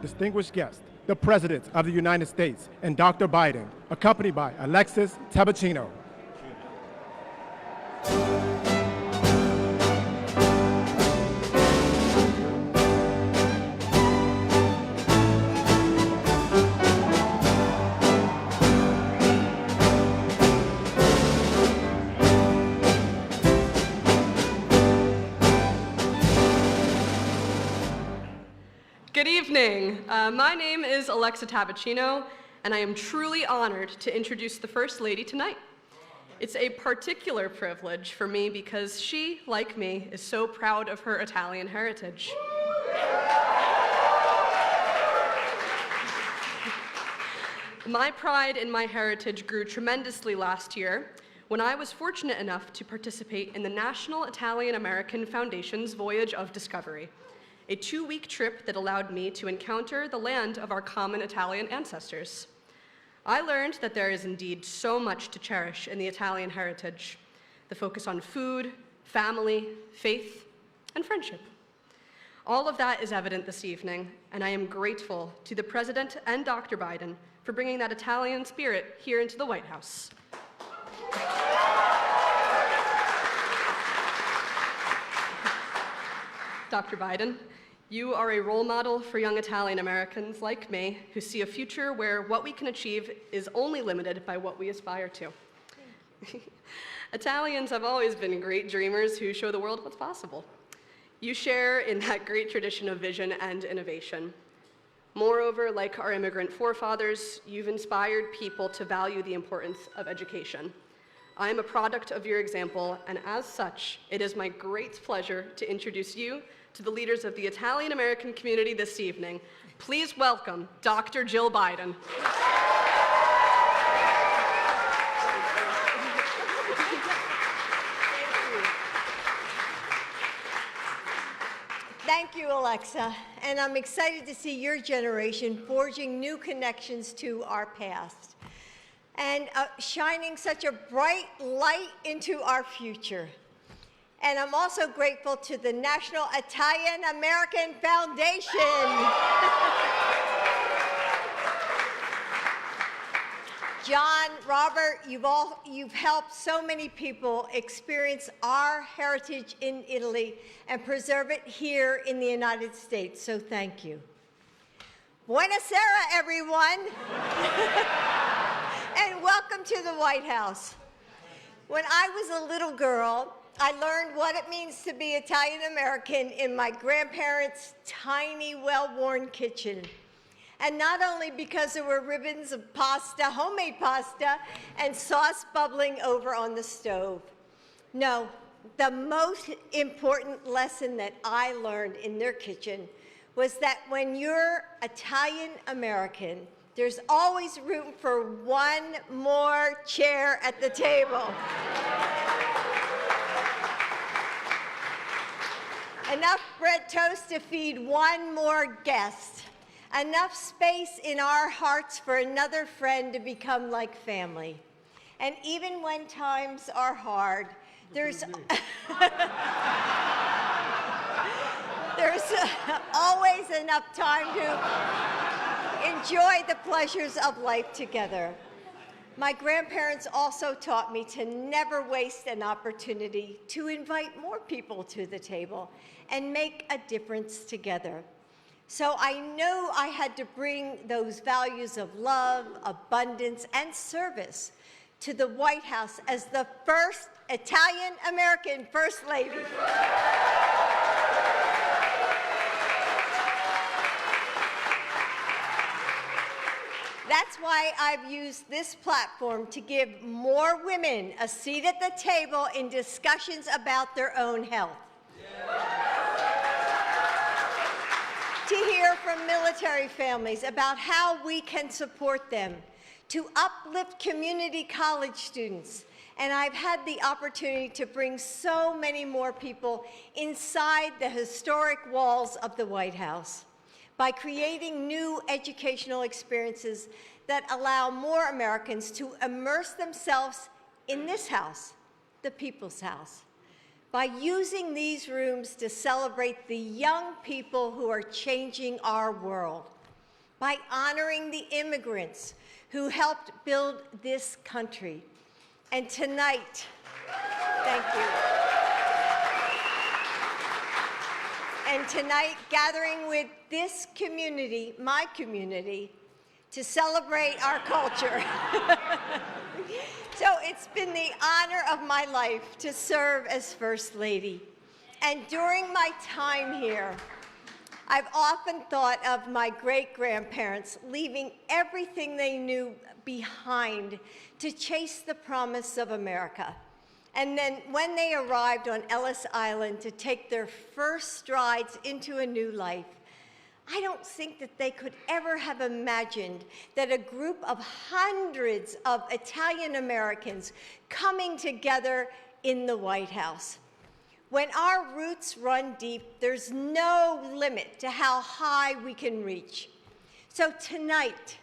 distinguished guests, the President of the United States and Dr. Biden, accompanied by Alexis Tabachino. Good evening. My name is Alexa Tabachino, and I am truly honored to introduce the First Lady tonight. It's a particular privilege for me because she, like me, is so proud of her Italian heritage. My pride in my heritage grew tremendously last year when I was fortunate enough to participate in the National Italian American Foundation's Voyage of Discovery, a 2-week trip that allowed me to encounter the land of our common Italian ancestors. I learned that there is indeed so much to cherish in the Italian heritage, the focus on food, family, faith, and friendship. All of that is evident this evening, and I am grateful to the President and Dr. Biden for bringing that Italian spirit here into the White House. Dr. Biden, you are a role model for young Italian Americans like me who see a future where what we can achieve is only limited by what we aspire to. Italians have always been great dreamers who show the world what's possible. You share in that great tradition of vision and innovation. Moreover, like our immigrant forefathers, you've inspired people to value the importance of education. I am a product of your example, and as such, it is my great pleasure to introduce you to the leaders of the Italian American community this evening. Please welcome Dr. Jill Biden. Thank you, Alexa, and I'm excited to see your generation forging new connections to our past and shining such a bright light into our future. And I'm also grateful to the National Italian American Foundation. John, Robert, you've helped so many people experience our heritage in Italy and preserve it here in the United States, so thank you. Buonasera, everyone. And welcome to the White House. When I was a little girl, I learned what it means to be Italian American in my grandparents' tiny, well-worn kitchen. And not only because there were ribbons of pasta, homemade pasta, and sauce bubbling over on the stove. No, the most important lesson that I learned in their kitchen was that when you're Italian American, there's always room for one more chair at the table. Enough bread toast to feed one more guest. Enough space in our hearts for another friend to become like family. And even when times are hard, there's always enough time to enjoy the pleasures of life together. My grandparents also taught me to never waste an opportunity to invite more people to the table and make a difference together. So I knew I had to bring those values of love, abundance, and service to the White House as the first Italian-American First Lady. That's why I've used this platform to give more women a seat at the table in discussions about their own health. To hear from military families about how we can support them, to uplift community college students. And I've had the opportunity to bring so many more people inside the historic walls of the White House by creating new educational experiences that allow more Americans to immerse themselves in this house, the People's House, by using these rooms to celebrate the young people who are changing our world. by honoring the immigrants who helped build this country. And tonight, thank you. And tonight, gathering with this community, my community, to celebrate our culture. So it's been the honor of my life to serve as First Lady. And during my time here, I've often thought of my great-grandparents leaving everything they knew behind to chase the promise of America. And then when they arrived on Ellis Island to take their first strides into a new life, I don't think that they could ever have imagined that a group of hundreds of Italian Americans coming together in the White House. When our roots run deep, there's no limit to how high we can reach. So tonight,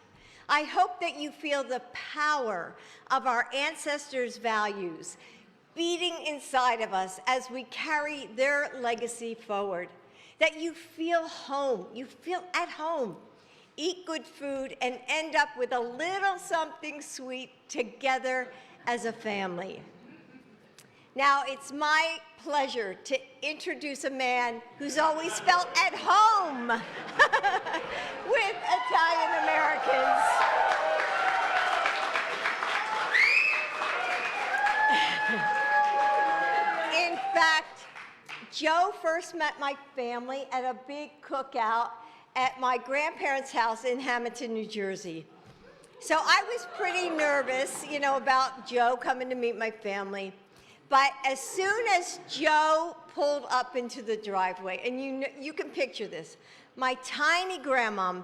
I hope that you feel the power of our ancestors' values beating inside of us as we carry their legacy forward. That you feel home, you feel at home, eat good food, and end up with a little something sweet together as a family. Now, it's my pleasure to introduce a man who's always felt at home with Italian Americans. In fact, Joe first met my family at a big cookout at my grandparents' house in Hamilton, New Jersey. So I was pretty nervous, about Joe coming to meet my family. But as soon as Joe pulled up into the driveway, and you can picture this, my tiny grandmom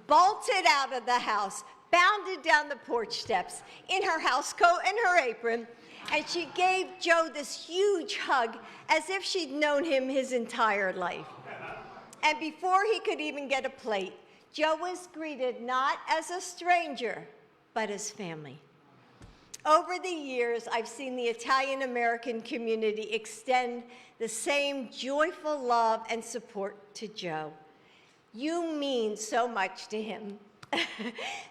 bolted out of the house, bounded down the porch steps in her housecoat and her apron, and she gave Joe this huge hug as if she'd known him his entire life. And before he could even get a plate, Joe was greeted not as a stranger, but as family. Over the years, I've seen the Italian-American community extend the same joyful love and support to Joe. You mean so much to him.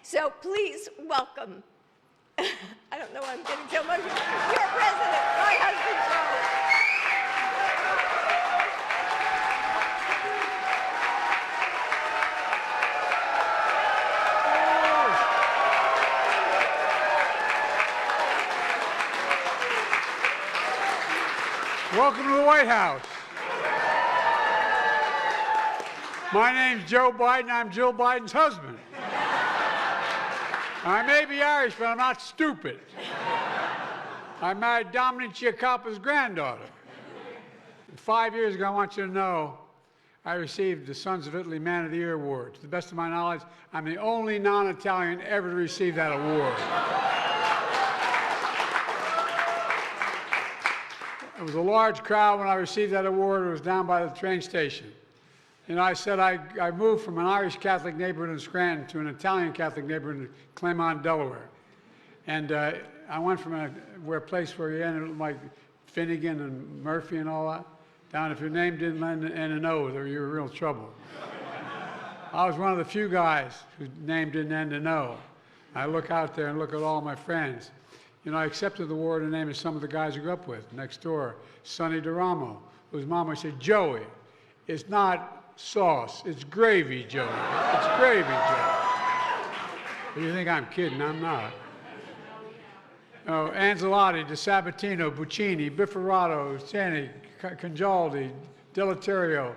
So please welcome, I don't know why I'm getting so emotional, your president, my husband, Joe. Welcome to the White House. My name's Joe Biden. I'm Jill Biden's husband. I may be Irish, but I'm not stupid. I married Dominic Giacoppa's granddaughter. 5 years ago, I want you to know, I received the Sons of Italy Man of the Year award. To the best of my knowledge, I'm the only non-Italian ever to receive that award. It was a large crowd when I received that award. It was down by the train station. I said I moved from an Irish Catholic neighborhood in Scranton to an Italian Catholic neighborhood in Claremont, Delaware. And I went from a place where you ended like Finnegan and Murphy and all that, down if your name didn't end in an O, you were in real trouble. I was one of the few guys whose name didn't end in O. I look out there and look at all my friends. I accepted the award in the name of some of the guys I grew up with. Next door, Sonny DeRamo, whose mama said, Joey, it's not sauce, it's gravy, Joey. It's gravy, Joey. But you think I'm kidding, I'm not. Angelotti, DeSabatino, Buccini, Bifferrato, Sani, Conjaldi, Deleterio,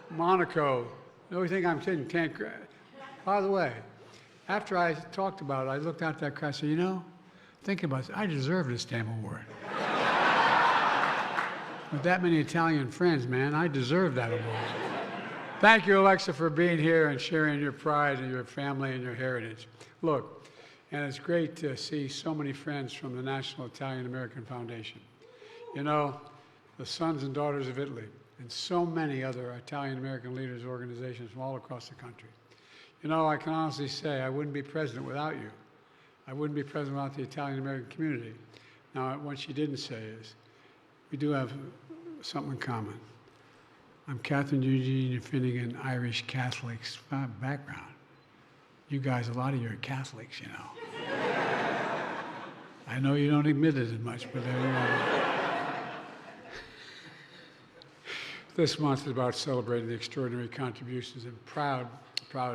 Monaco. You think I'm kidding, By the way, after I talked about it, I looked out that crowd and said, think about this. I deserve this damn award. With that many Italian friends, man, I deserve that award. Thank you, Alexa, for being here and sharing your pride and your family and your heritage. Look, and it's great to see so many friends from the National Italian American Foundation. The Sons and Daughters of Italy and so many other Italian American leaders organizations from all across the country. I can honestly say I wouldn't be president without you. I wouldn't be president without the Italian-American community. Now, what she didn't say is, we do have something in common. I'm Catherine Eugenia Finnegan, Irish Catholic background. You guys, a lot of you are Catholics, you know. I know you don't admit it as much, but there you are. This month is about celebrating the extraordinary contributions and proud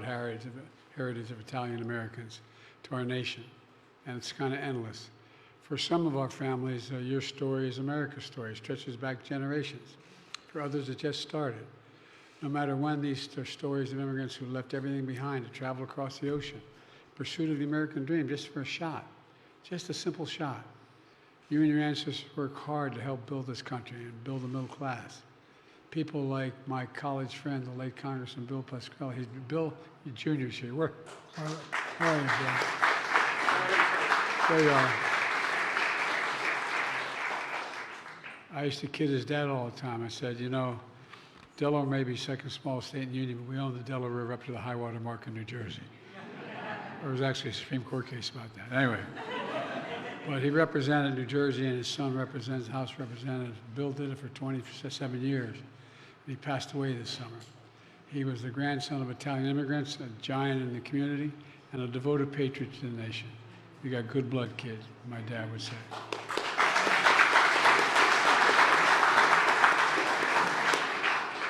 heritage of Italian Americans to our nation. And it's kind of endless. For some of our families, your story is America's story. It stretches back generations. For others, it just started. No matter when, these are stories of immigrants who left everything behind to travel across the ocean in pursuit of the American dream, just for a shot, just a simple shot. You and your ancestors worked hard to help build this country and build the middle class. People like my college friend, the late Congressman Bill Pasquale. Bill Jr.'s here. Where are you, Bill? There you are. I used to kid his dad all the time. I said, you know, Delaware may be second smallest state in the Union, but we own the Delaware River up to the high water mark in New Jersey. There was actually a Supreme Court case about that. Anyway, but he represented New Jersey, and his son represents House Representatives. Bill did it for 27 years. He passed away this summer. He was the grandson of Italian immigrants, a giant in the community, and a devoted patriot to the nation. You got good blood, kid, my dad would say.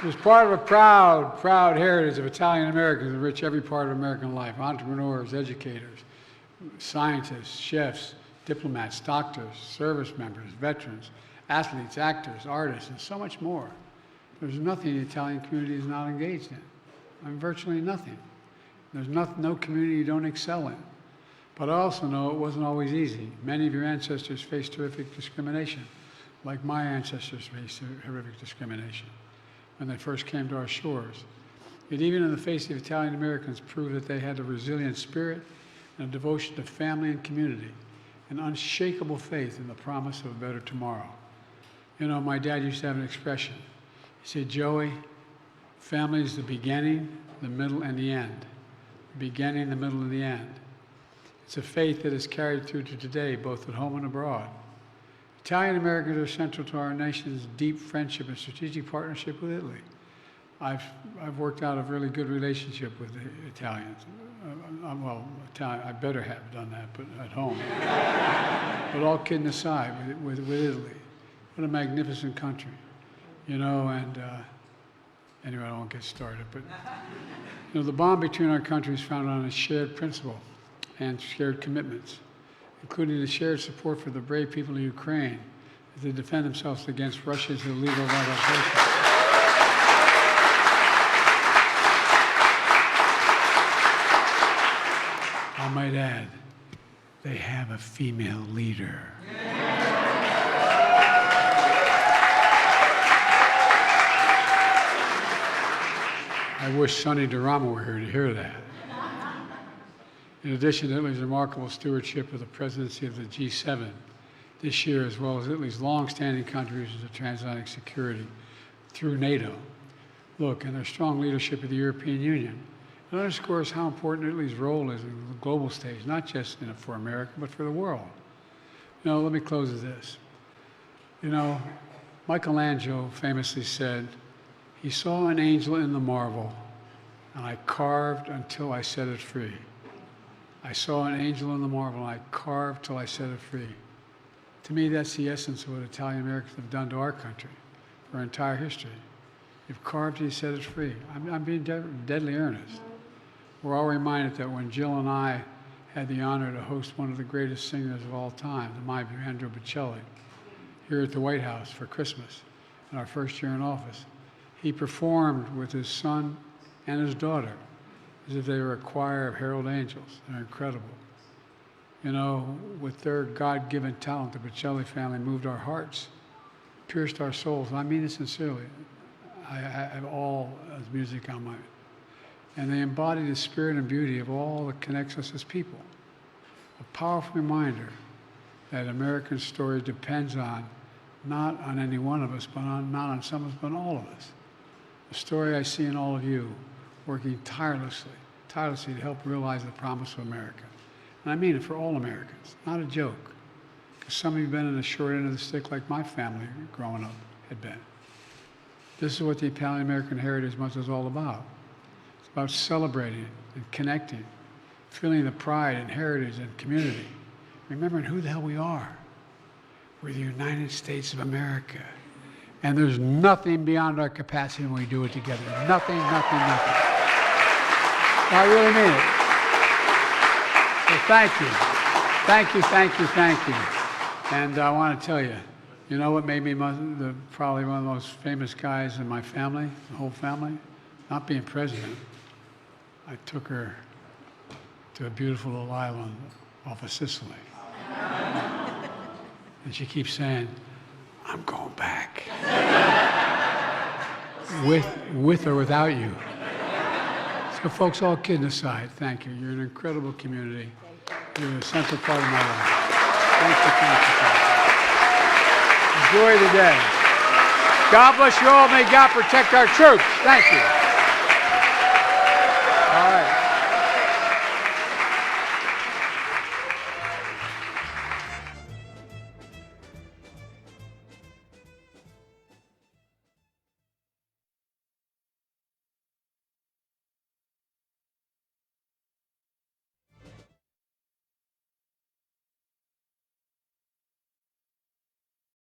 He was part of a proud heritage of Italian Americans that enrich every part of American life. Entrepreneurs, educators, scientists, chefs, diplomats, doctors, service members, veterans, athletes, actors, artists, and so much more. There's nothing the Italian community is not engaged in. I mean, virtually nothing. There's no community you don't excel in. But I also know it wasn't always easy. Many of your ancestors faced terrific discrimination, like my ancestors faced horrific discrimination when they first came to our shores. Yet even in the face of Italian Americans proved that they had a resilient spirit and a devotion to family and community, an unshakable faith in the promise of a better tomorrow. You know, my dad used to have an expression. He said, Joey, family is the beginning, the middle, and the end. The beginning, the middle, and the end. It's a faith that is carried through to today, both at home and abroad. Italian Americans are central to our nation's deep friendship and strategic partnership with Italy. I've worked out a really good relationship with the Italians. I better have done that, but at home. But all kidding aside, with Italy, what a magnificent country, you know. And anyway, I won't get started. But you know, the bond between our countries is founded on a shared principle and shared commitments, including the shared support for the brave people of Ukraine as they defend themselves against Russia's illegal occupation. I might add, they have a female leader. I wish Sonny DeRama were here to hear that. In addition to Italy's remarkable stewardship of the presidency of the G7 this year, as well as Italy's long-standing contributions to transatlantic security through NATO, and their strong leadership of the European Union, it underscores how important Italy's role is in the global stage, not just for America, but for the world. You know, let me close with this. You know, Michelangelo famously said, he saw an angel in the marble, and I carved until I set it free. I saw an angel in the marble, and I carved till I set it free. To me, that's the essence of what Italian Americans have done to our country for our entire history. You've carved till you set it free. I'm being deadly earnest. We're all reminded that when Jill and I had the honor to host one of the greatest singers of all time, the my Andrew Bocelli, here at the White House for Christmas in our first year in office, he performed with his son and his daughter as if they were a choir of herald angels. They're incredible. You know, with their God-given talent, the Bocelli family moved our hearts, pierced our souls, and I mean it sincerely. I have all of music on my, and they embody the spirit and beauty of all that connects us as people. A powerful reminder that American story depends on, not on any one of us, but not on some of us, but on all of us. A story I see in all of you, working tirelessly to help realize the promise of America. And I mean it for all Americans, not a joke. Because some of you have been in the short end of the stick like my family growing up had been. This is what the Italian American Heritage Month is all about. It's about celebrating and connecting feeling the pride and heritage and community, remembering who the hell we are. We're the United States of America. And there's nothing beyond our capacity when we do it together. Nothing, nothing, nothing. I really mean it. So thank you. Thank you, thank you, thank you. And I want to tell you, you know what made me probably one of the most famous guys in my family, the whole family? Not being president. I took her to a beautiful little island off of Sicily. And she keeps saying, I'm going back. with or without you. So folks, all kidding aside, thank you. You're an incredible community. You're a central part of my life. Thank you, thank you, thank you. Enjoy the day. God bless you all. May God protect our troops. Thank you.